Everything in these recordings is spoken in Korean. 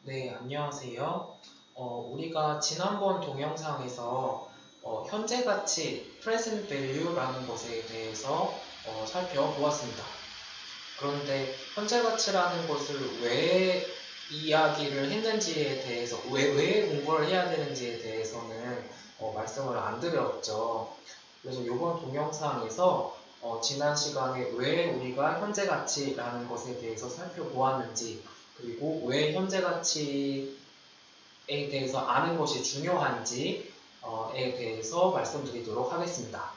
네, 안녕하세요. 우리가 지난번 동영상에서 현재 가치, present value라는 것에 대해서 살펴보았습니다. 그런데 현재 가치라는 것을 왜 이야기를 했는지에 대해서, 왜 공부를 해야 되는지에 대해서는 말씀을 안 드렸죠. 그래서 이번 동영상에서 지난 시간에 왜 우리가 현재 가치라는 것에 대해서 살펴보았는지, 그리고 왜 현재 가치에 대해서 아는 것이 중요한지에 대해서 말씀드리도록 하겠습니다.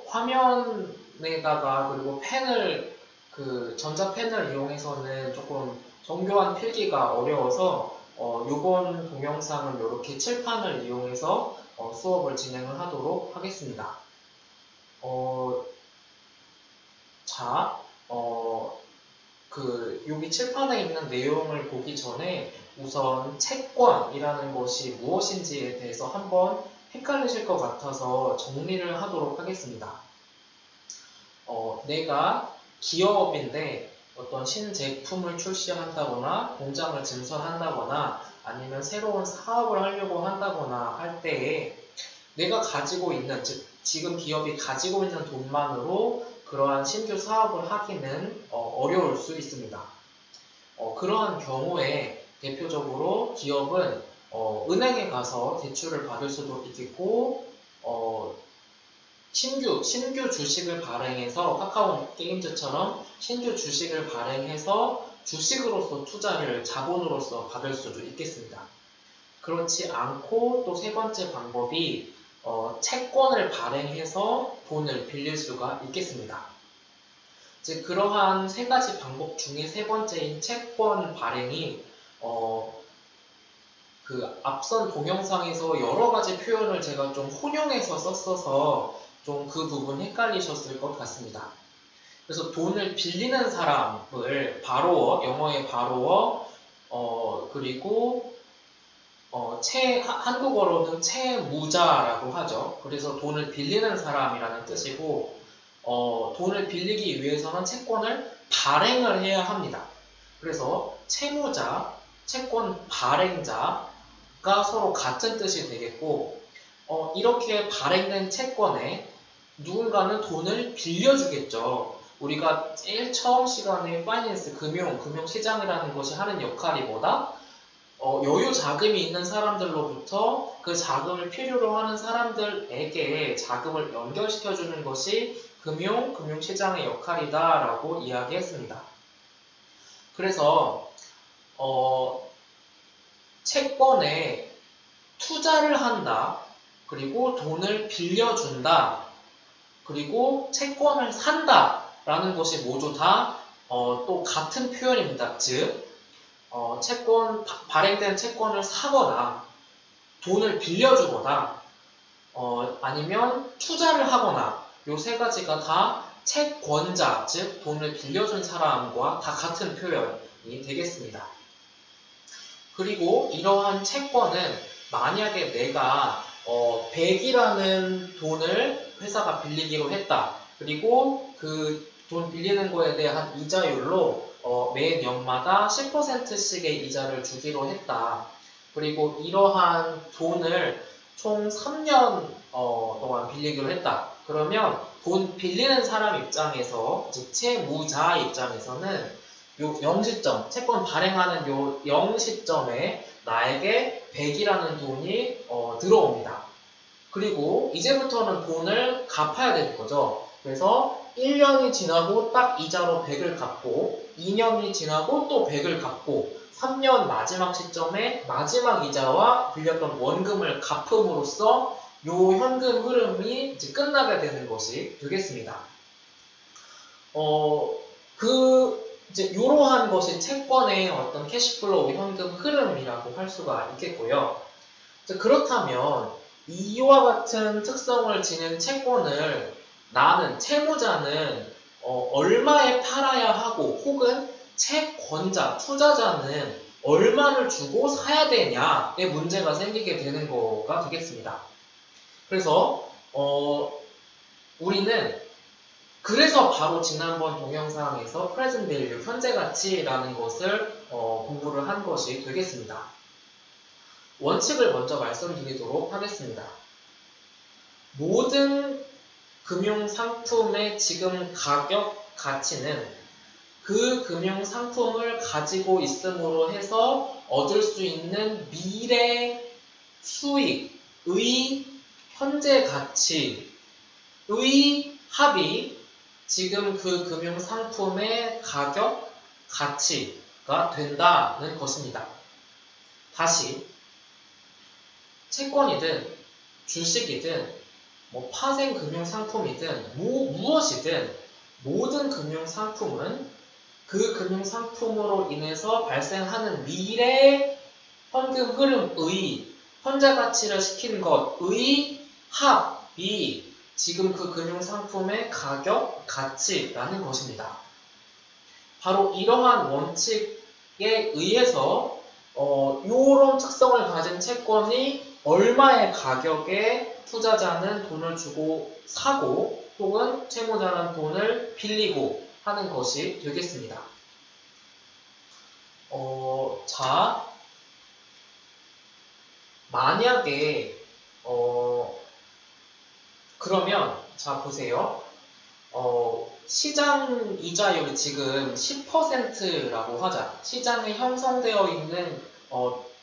화면에다가 그리고 전자펜을 이용해서는 조금 정교한 필기가 어려워서 이번 동영상은 이렇게 칠판을 이용해서 수업을 진행을 하도록 하겠습니다. 자, 여기 칠판에 있는 내용을 보기 전에 우선 채권이라는 것이 무엇인지에 대해서 한번 헷갈리실 것 같아서 정리를 하도록 하겠습니다. 내가 기업인데 어떤 신제품을 출시한다거나 공장을 증설한다거나 아니면 새로운 사업을 하려고 한다거나 할 때에 내가 가지고 있는, 즉 지금 기업이 가지고 있는 돈만으로 그러한 신규 사업을 하기는 어려울 수 있습니다. 그러한 경우에 대표적으로 기업은 은행에 가서 대출을 받을 수도 있겠고 신규 주식을 발행해서 카카오 게임즈처럼 신규 주식을 발행해서 주식으로서 투자를 자본으로서 받을 수도 있겠습니다. 그렇지 않고 또 세 번째 방법이 채권을 발행해서 돈을 빌릴 수가 있겠습니다. 즉 그러한 세 가지 방법 중에 세 번째인 채권 발행이 앞선 동영상에서 여러 가지 표현을 제가 좀 혼용해서 썼어서 좀 그 부분 헷갈리셨을 것 같습니다. 그래서 돈을 빌리는 사람을 바로워, 영어의 바로워, 그리고 한국어로는 채무자라고 하죠. 그래서 돈을 빌리는 사람이라는 뜻이고, 돈을 빌리기 위해서는 채권을 발행을 해야 합니다. 그래서 채무자, 채권 발행자가 서로 같은 뜻이 되겠고, 이렇게 발행된 채권에 누군가는 돈을 빌려주겠죠. 우리가 제일 처음 시간에 파이낸스, 금융시장이라는 것이 하는 역할이 뭐다? 여유 자금이 있는 사람들로부터 그 자금을 필요로 하는 사람들에게 자금을 연결시켜주는 것이 금융시장의 역할이다라고 이야기했습니다. 그래서 채권에 투자를 한다, 그리고 돈을 빌려준다, 그리고 채권을 산다 라는 것이 모두 다 또 같은 표현입니다. 즉 발행된 채권을 사거나 돈을 빌려주거나 아니면 투자를 하거나 이 세 가지가 다 채권자, 즉 돈을 빌려준 사람과 다 같은 표현이 되겠습니다. 그리고 이러한 채권은 만약에 내가 100이라는 돈을 회사가 빌리기로 했다. 그리고 그 돈 빌리는 거에 대한 이자율로 매 년마다 10%씩의 이자를 주기로 했다. 그리고 이러한 돈을 총 3년 동안 빌리기로 했다. 그러면 돈 빌리는 사람 입장에서, 즉 채무자 입장에서는 요 0시점, 채권 발행하는 요 0시점에 나에게 100이라는 돈이 들어옵니다. 그리고 이제부터는 돈을 갚아야 되는 거죠. 그래서 1년이 지나고 딱 이자로 100을 갚고 2년이 지나고 또 100을 갚고 3년 마지막 시점에 마지막 이자와 빌렸던 원금을 갚음으로써 요 현금 흐름이 이제 끝나게 되는 것이 되겠습니다. 이제 이러한 것이 채권의 어떤 캐시플로우 현금 흐름이라고 할 수가 있겠고요. 그렇다면 이와 같은 특성을 지닌 채권을 나는 채무자는 얼마에 팔아야 하고 혹은 채권자, 투자자는 얼마를 주고 사야 되냐의 문제가 생기게 되는 거가 되겠습니다. 그래서 우리는 그래서 바로 지난번 동영상에서 present value, 현재 가치라는 것을 공부를 한 것이 되겠습니다. 원칙을 먼저 말씀드리도록 하겠습니다. 모든 금융상품의 지금 가격, 가치는 그 금융상품을 가지고 있음으로 해서 얻을 수 있는 미래 수익의 현재 가치의 합이 지금 그 금융상품의 가격, 가치가 된다는 것입니다. 다시 채권이든 주식이든 파생 금융상품이든 무엇이든 모든 금융상품은 그 금융상품으로 인해서 발생하는 미래 현금 흐름의 현재 가치를 시킨 것의 합이 지금 그 금융상품의 가격, 가치라는 것입니다. 바로 이러한 원칙에 의해서 이런 특성을 가진 채권이 얼마의 가격에 투자자는 돈을 주고 사고 혹은 채무자는 돈을 빌리고 하는 것이 되겠습니다. 자, 만약에 그러면 자 보세요. 시장 이자율이 지금 10%라고 하자. 시장에 형성되어 있는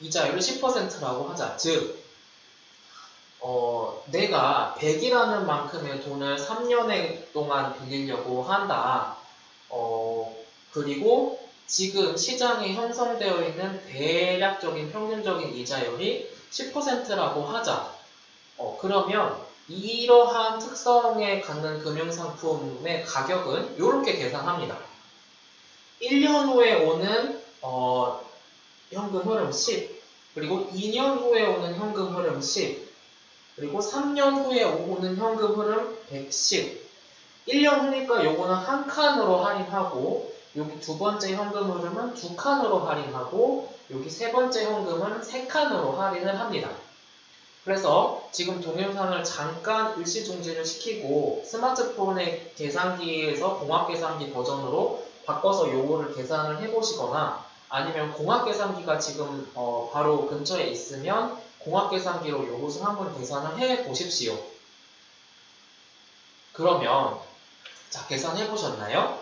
이자율을 10%라고 하자. 즉 내가 100이라는 만큼의 돈을 3년 동안 빌리려고 한다. 그리고 지금 시장에 형성되어 있는 대략적인 평균적인 이자율이 10%라고 하자. 그러면 이러한 특성에 갖는 금융상품의 가격은 이렇게 계산합니다. 1년 후에 오는 현금 흐름 10, 그리고 2년 후에 오는 현금 흐름 10, 그리고 3년 후에 오는 현금 흐름 110. 1년 후니까 요거는 한 칸으로 할인하고 여기 두 번째 현금 흐름은 두 칸으로 할인하고 여기 세 번째 현금은 세 칸으로 할인을 합니다. 그래서 지금 동영상을 잠깐 일시중지를 시키고 스마트폰의 계산기에서 공학계산기 버전으로 바꿔서 요거를 계산을 해보시거나 아니면 공학계산기가 지금 바로 근처에 있으면 공학계산기로 요것을 한번 계산을 해보십시오. 그러면 자 계산해 보셨나요?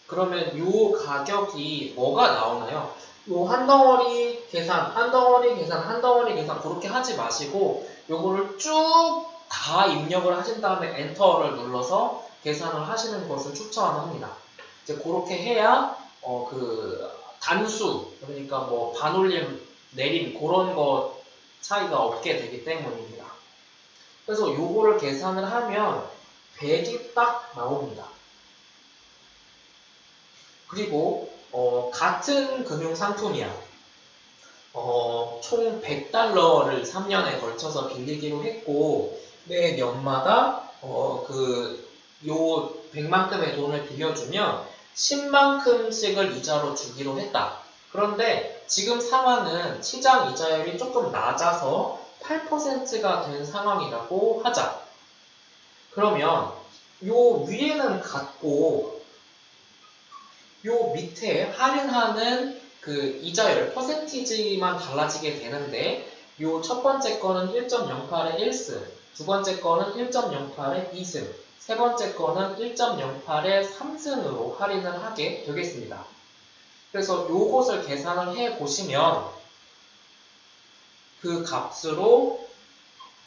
그러면 요 가격이 뭐가 나오나요? 요 한 덩어리 계산, 한 덩어리 계산, 한 덩어리 계산 그렇게 하지 마시고 요거를 쭉 다 입력을 하신 다음에 엔터를 눌러서 계산을 하시는 것을 추천합니다. 이제 그렇게 해야 그 단수 그러니까 반올림, 내림 그런 거 차이가 없게 되기 때문입니다. 그래서 요거를 계산을 하면 100이 딱 나옵니다. 그리고 같은 금융상품이야. 총 100달러를 3년에 걸쳐서 빌리기로 했고 매 년마다 요 100만큼의 돈을 빌려주면 10만큼씩을 이자로 주기로 했다. 그런데 지금 상황은 시장 이자율이 조금 낮아서 8%가 된 상황이라고 하자. 그러면 요 위에는 같고 요 밑에 할인하는 그 이자율 퍼센티지만 달라지게 되는데 요 첫 번째 거는 1.08의 1승, 두 번째 거는 1.08의 2승, 세 번째 거는 1.08의 3승으로 할인을 하게 되겠습니다. 그래서 요것을 계산을 해 보시면 그 값으로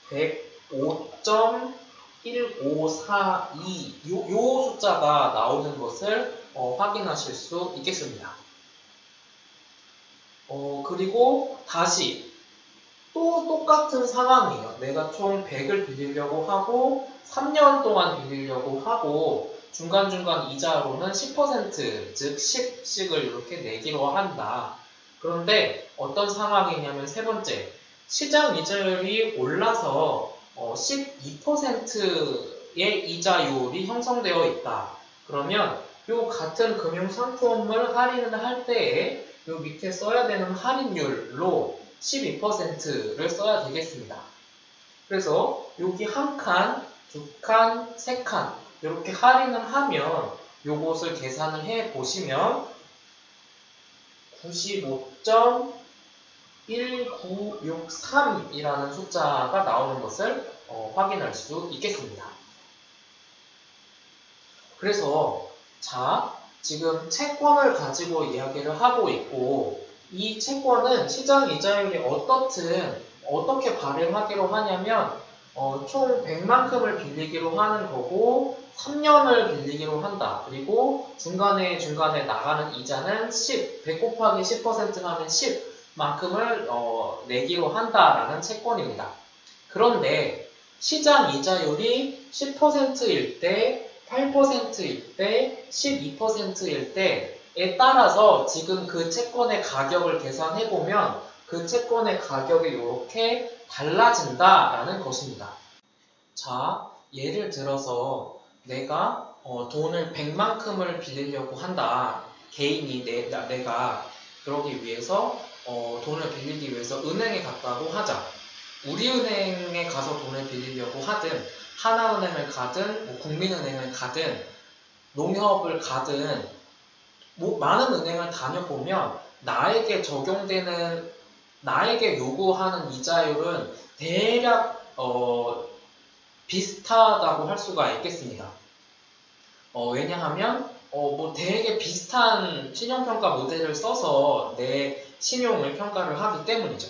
105.1542 요 숫자가 나오는 것을 확인하실 수 있겠습니다. 그리고 다시 또 똑같은 상황이에요. 내가 총 100을 빌리려고 하고 3년 동안 빌리려고 하고 중간중간 이자로는 10% 즉 10씩을 이렇게 내기로 한다. 그런데 어떤 상황이냐면 세 번째 시장 이자율이 올라서 12%의 이자율이 형성되어 있다. 그러면 이 같은 금융상품을 할인을 할 때에 이 밑에 써야 되는 할인율로 12%를 써야 되겠습니다. 그래서 여기 한 칸, 두 칸, 세 칸 이렇게 할인을 하면 요것을 계산을 해 보시면 95.1963이라는 숫자가 나오는 것을 확인할 수 있겠습니다. 그래서 자, 지금 채권을 가지고 이야기를 하고 있고 이 채권은 시장 이자율이 어떻게 발행하기로 하냐면 총 100만큼을 빌리기로 하는 거고 3년을 빌리기로 한다. 그리고 중간에 나가는 이자는 100 곱하기 10% 하면 10만큼을 내기로 한다라는 채권입니다. 그런데 시장 이자율이 10%일 때, 8%일 때, 12%일 때에 따라서 지금 그 채권의 가격을 계산해보면 그 채권의 가격이 이렇게 달라진다라는 것입니다. 자, 예를 들어서 내가 돈을 100만큼을 빌리려고 한다. 개인이 내가 그러기 위해서 돈을 빌리기 위해서 은행에 갔다고 하자. 우리은행에 가서 돈을 빌리려고 하든 하나은행을 가든 뭐 국민은행을 가든 농협을 가든 뭐 많은 은행을 다녀보면 나에게 요구하는 이자율은 대략 비슷하다고 할 수가 있겠습니다. 왜냐하면 뭐 되게 비슷한 신용평가 모델을 써서 내 신용을 평가를 하기 때문이죠.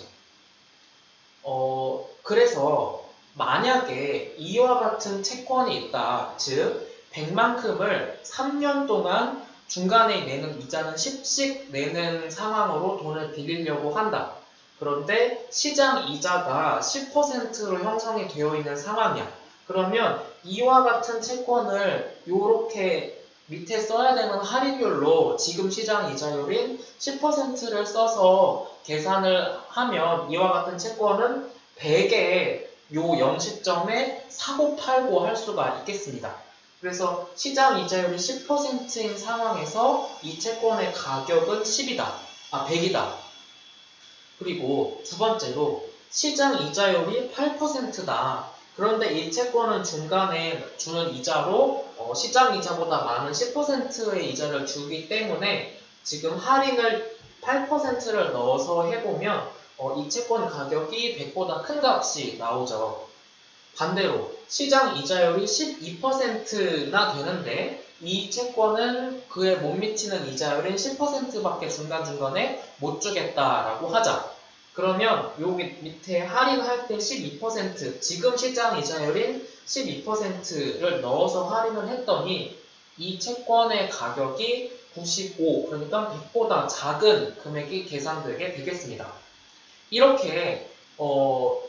그래서 만약에 이와 같은 채권이 있다. 즉 100만큼을 3년 동안 중간에 내는 이자는 10씩 내는 상황으로 돈을 빌리려고 한다. 그런데 시장 이자가 10%로 형성이 되어 있는 상황이야. 그러면 이와 같은 채권을 이렇게 밑에 써야 되는 할인율로 지금 시장 이자율인 10%를 써서 계산을 하면 이와 같은 채권은 100의 요 0시점에 사고 팔고 할 수가 있겠습니다. 그래서 시장 이자율이 10%인 상황에서 이 채권의 가격은 100이다. 그리고 두 번째로 시장 이자율이 8%다. 그런데 이 채권은 중간에 주는 이자로 시장 이자보다 많은 10%의 이자를 주기 때문에 지금 할인을 8%를 넣어서 해보면 이 채권 가격이 100보다 큰 값이 나오죠. 반대로 시장 이자율이 12%나 되는데 이 채권은 그에 못 미치는 이자율인 10%밖에 중간중간에 못 주겠다라고 하자. 그러면 여기 밑에 할인할 때 12%, 지금 시장 이자율인 12%를 넣어서 할인을 했더니 이 채권의 가격이 95, 그러니까 100보다 작은 금액이 계산되게 되겠습니다. 이렇게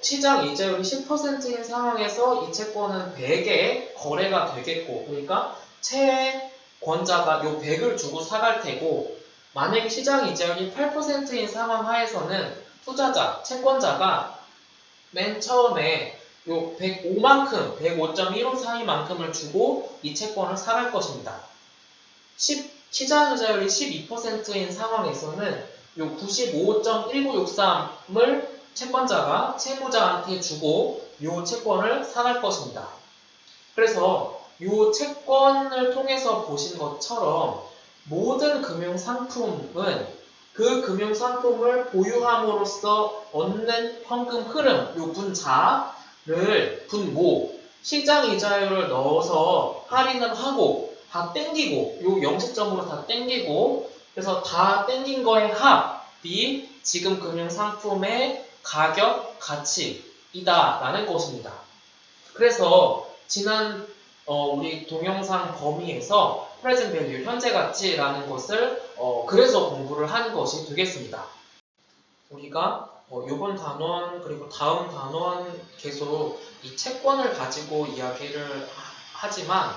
시장 이자율이 10%인 상황에서 이 채권은 100에 거래가 되겠고, 그러니까 채권자가 요 100을 주고 사갈 테고, 만약에 시장 이자율이 8%인 상황 하에서는 채권자가 맨 처음에 요 105만큼, 105.1542만큼을 주고 이 채권을 사갈 것입니다. 시장 이자율이 12%인 상황에서는 요 95.1963을 채권자가 채무자한테 주고 요 채권을 사갈 것입니다. 그래서 요 채권을 통해서 보신 것처럼 모든 금융상품은 그 금융상품을 보유함으로써 얻는 현금 흐름, 요 분모, 시장 이자율을 넣어서 할인을 하고 다 땡기고 요 0시점으로 다 땡기고 그래서 다 땡긴 거의 합이 지금 금융상품의 가격, 가치이다 라는 것입니다. 그래서 지난 우리 동영상 범위에서 present value, 현재 가치라는 것을 그래서 공부를 하는 것이 되겠습니다. 우리가 이번 단원 그리고 다음 단원 계속 이 채권을 가지고 이야기를 하지만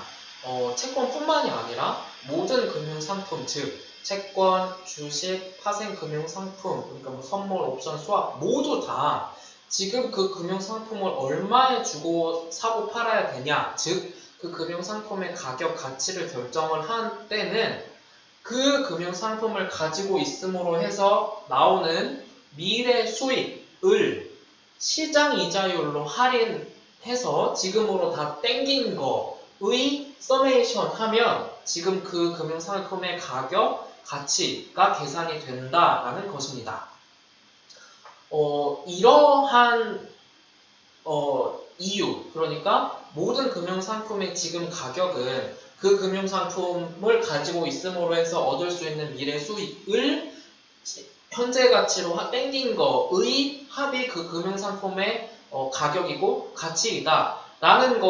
채권뿐만이 아니라 모든 금융상품, 즉 채권, 주식, 파생금융상품, 그러니까 뭐 선물, 옵션, 스왑 모두 다 지금 그 금융상품을 얼마에 주고 사고 팔아야 되냐, 즉 그 금융상품의 가격, 가치를 결정을 한 때는 그 금융상품을 가지고 있음으로 해서 나오는 미래 수익을 시장 이자율로 할인해서 지금으로 다 땡긴 거의 서메이션 하면 지금 그 금융상품의 가격, 가치가 계산이 된다라는 것입니다. 이러한 이유, 그러니까 모든 금융상품의 지금 가격은 그 금융상품을 가지고 있음으로 해서 얻을 수 있는 미래 수익을 현재 가치로 땡긴 거의 합이 그 금융상품의 가격이고 가치이다 라는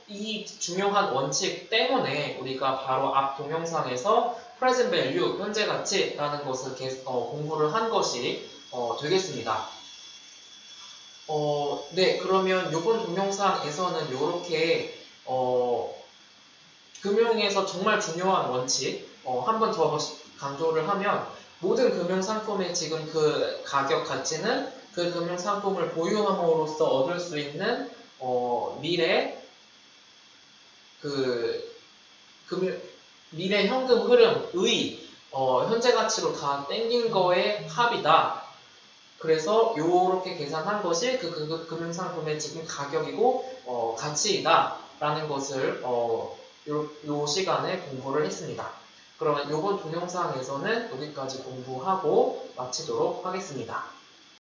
이 중요한 원칙 때문에 우리가 바로 앞 동영상에서 present value, 현재 가치라는 것을 공부를 한 것이 되겠습니다. 네, 그러면 이번 동영상에서는 이렇게 금융에서 정말 중요한 원칙 한 번 더 강조를 하면 모든 금융상품의 지금 그 가격 가치는 그 금융상품을 보유함으로써 얻을 수 있는 미래 미래 현금 흐름의 현재 가치로 다 땡긴 거의 합이다. 그래서 요렇게 계산한 것이 그 금융상품의 지금 가격이고 가치이다 라는 것을 요 시간에 공부를 했습니다. 그러면 요번 동영상에서는 여기까지 공부하고 마치도록 하겠습니다.